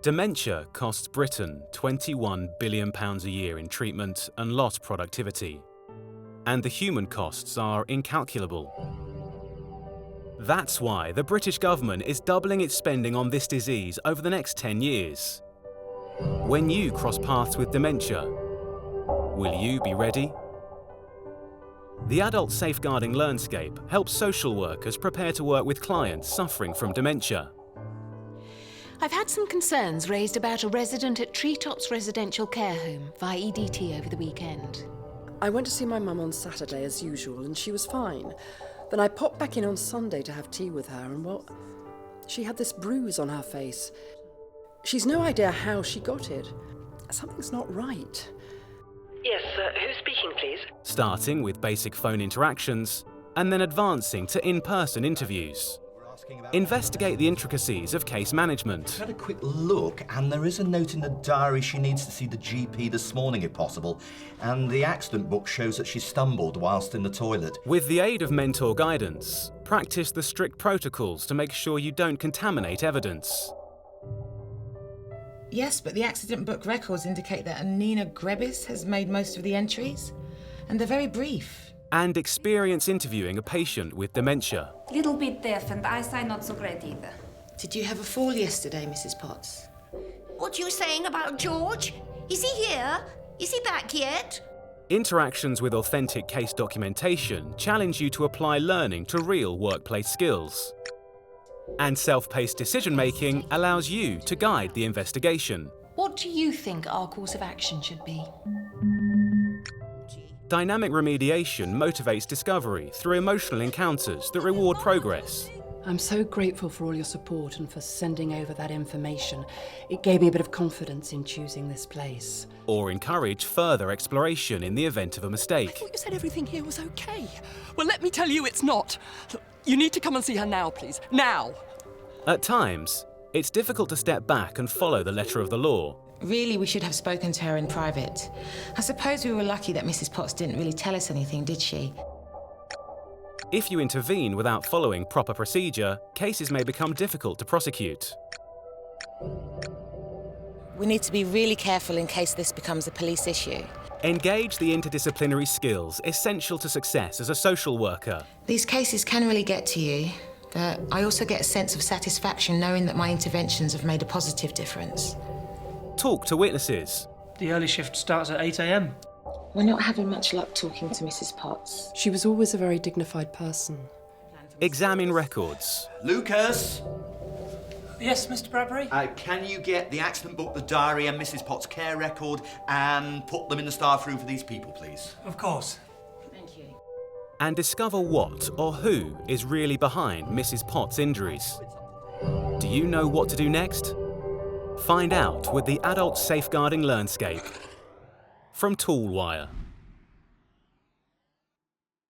Dementia costs Britain £21 billion a year in treatment and lost productivity. And the human costs are incalculable. That's why the British government is doubling its spending on this disease over the next 10 years. When you cross paths with dementia, will you be ready? The Adult Safeguarding Landscape helps social workers prepare to work with clients suffering from dementia. I've had some concerns raised about a resident at Treetops Residential Care Home via EDT over the weekend. I went to see my mum on Saturday as usual and she was fine. Then I popped back in on Sunday to have tea with her and, well, she had this bruise on her face. She's no idea how she got it. Something's not right. Yes, who's speaking, please? Starting with basic phone interactions and then advancing to in-person interviews. Investigate the intricacies of case management. I had a quick look and there is a note in the diary she needs to see the GP this morning if possible, and the accident book shows that she stumbled whilst in the toilet. With the aid of mentor guidance, practice the strict protocols to make sure you don't contaminate evidence. Yes, but the accident book records indicate that Nina Grebis has made most of the entries, and they're very brief. And experience interviewing a patient with dementia. Little bit deaf and eyesight not so great either. Did you have a fall yesterday, Mrs. Potts? What are you saying about George? Is he here? Is he back yet? Interactions with authentic case documentation challenge you to apply learning to real workplace skills. And self-paced decision-making allows you to guide the investigation. What do you think our course of action should be? Dynamic remediation motivates discovery through emotional encounters that reward progress. I'm so grateful for all your support and for sending over that information. It gave me a bit of confidence in choosing this place. Or encourage further exploration in the event of a I mistake. thought you said everything here was okay. Well, let me tell you it's not. Look, you need to come and see her now, please. Now! At times, it's difficult to step back and follow the letter of the law. Really, we should have spoken to her in private. I suppose we were lucky that Mrs. Potts didn't really tell us anything, did she? If you intervene without following proper procedure, cases may become difficult to prosecute. We need to be really careful in case this becomes a police issue. Engage the interdisciplinary skills essential to success as a social worker. These cases can really get to you, but I also get a sense of satisfaction knowing that my interventions have made a positive difference. Talk to witnesses. The early shift starts at 8 a.m. We're not having much luck talking to Mrs. Potts. She was always a very dignified person. Examine records. Lucas! Yes, Mr. Bradbury? Can you get the accident book, the diary and Mrs. Potts' care record and put them in the staff room for these people, please? Of course. Thank you. And discover what or who is really behind Mrs. Potts' injuries. Do you know what to do next? Find out with the Adult Safeguarding Landscape from Toolwire.